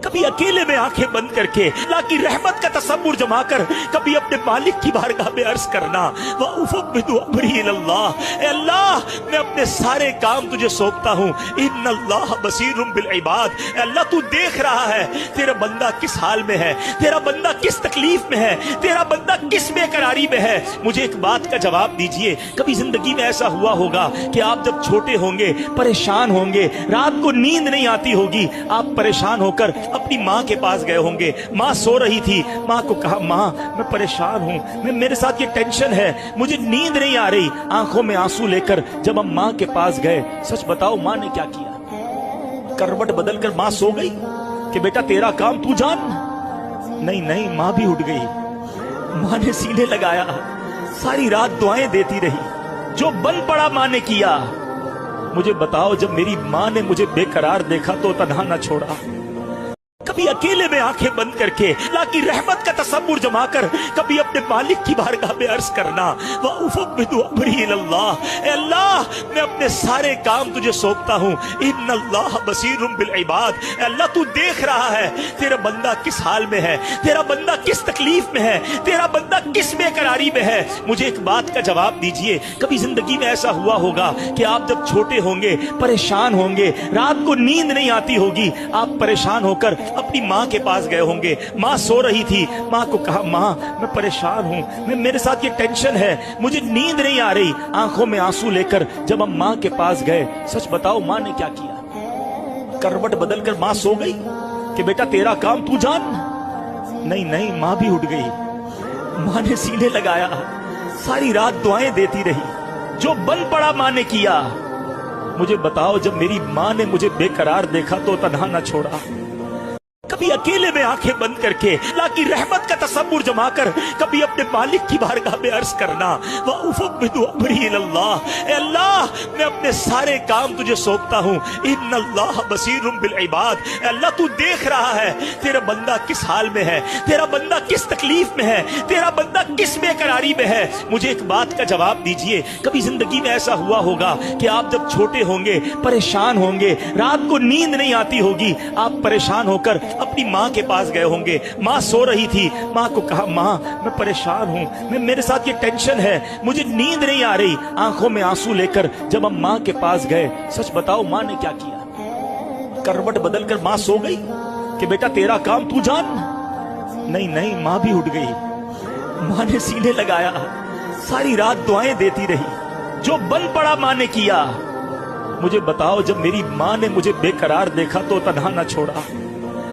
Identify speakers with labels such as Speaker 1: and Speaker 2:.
Speaker 1: कभी अकेले में आंखें बंद करके अल्लाह की रहमत का तसव्वुर जमा कर कभी अपने मालिक की बारगाह में अर्ज करना, व उफ़व्विदु अम्री इलल्लाह, ए अल्लाह मैं अपने सारे काम तुझे सौंपता हूँ। इन्नल्लाह बसीरुम बिल इबाद, ए अल्लाह तू देख रहा है तेरा बंदा किस हाल में है, तेरा बंदा किस तकलीफ में है, तेरा बंदा किस बेकरारी में है। मुझे एक बात का जवाब दीजिए, कभी जिंदगी में ऐसा हुआ होगा कि आप जब छोटे होंगे, परेशान होंगे, रात को नींद नहीं आती होगी, आप परेशान होकर अपनी माँ के पास गए होंगे, माँ सो रही थी, माँ को कहा माँ मैं परेशान हूँ, मैं मेरे साथ ये टेंशन है, मुझे नींद नहीं आ रही। आंखों में आंसू लेकर जब हम माँ के पास गए, सच बताओ माँ ने क्या किया? करवट बदलकर माँ सो गई कि बेटा तेरा काम तू जान? नहीं, माँ भी उठ गई। माँ ने सीने लगाया, सारी रात दुआएं देती रही, जो बन पड़ा माँ ने किया। मुझे बताओ जब मेरी माँ ने मुझे बेकरार देखा तो तन्हा न छोड़ा। कभी अकेले में आंखें बंद करके अल्लाह की रहमत का तसव्वुर जमा कर कभी अपने मालिक की बारगाह में अर्ज करना, व उफ़व्विदु अम्री इलल्लाह, ए अल्लाह मैं अपने सारे काम तुझे सौंपता हूँ। इन्नल्लाह बसीरुम बिल इबाद, ए अल्लाह तू देख रहा है तेरा बंदा किस हाल में है, तेरा बंदा किस तकलीफ में है, तेरा बंदा किस बेकरारी में है। मुझे एक बात का जवाब दीजिए, कभी जिंदगी में ऐसा हुआ होगा कि आप जब छोटे होंगे, परेशान होंगे, रात को नींद नहीं आती होगी, आप परेशान होकर अपनी माँ के पास गए होंगे, माँ सो रही थी, माँ को कहा माँ मैं परेशान हूँ, मैं मेरे साथ ये टेंशन है, मुझे नींद नहीं आ रही। आंखों में आंसू लेकर जब हम माँ के पास गए, सच बताओ माँ ने क्या किया? करवट बदलकर माँ सो गई कि बेटा तेरा काम तू जान? नहीं, माँ भी उठ गई। माँ ने सीने लगाया, सारी रात दुआएं देती रही, जो बन पड़ा माँ ने किया। मुझे बताओ जब मेरी माँ ने मुझे बेकरार देखा तो तन्हा न छोड़ा। कभी अकेले में आंखें बंद करके अल्लाह की रहमत का तसव्वुर जमा कर कभी अपने मालिक की बारगाह में अर्ज करना, व उफ़व्विदु अम्री इलल्लाह, ए अल्लाह मैं अपने सारे काम तुझे सौंपता हूँ। इन्नल्लाह बसीरुम बिल इबाद, ए अल्लाह तू देख रहा है तेरा बंदा किस हाल में है, तेरा बंदा किस तकलीफ में है, तेरा बंदा किस बेकरारी में है। मुझे एक बात का जवाब दीजिए, कभी जिंदगी में ऐसा हुआ होगा कि आप जब छोटे होंगे, परेशान होंगे, रात को नींद नहीं आती होगी, आप परेशान होकर अपनी माँ के पास गए होंगे, माँ सो रही थी, माँ को कहा माँ मैं परेशान हूँ, मैं मेरे साथ ये टेंशन है, मुझे नींद नहीं आ रही। आंखों में आंसू लेकर जब हम माँ के पास गए, सच बताओ माँ ने क्या किया? करवट बदलकर माँ सो गई कि बेटा तेरा काम तू जान? नहीं, माँ भी उठ गई। माँ ने सीने लगाया, सारी रात दुआएं देती रही, जो बन पड़ा माँ ने किया। मुझे बताओ जब मेरी माँ ने मुझे बेकरार देखा तो तन्हा न छोड़ा।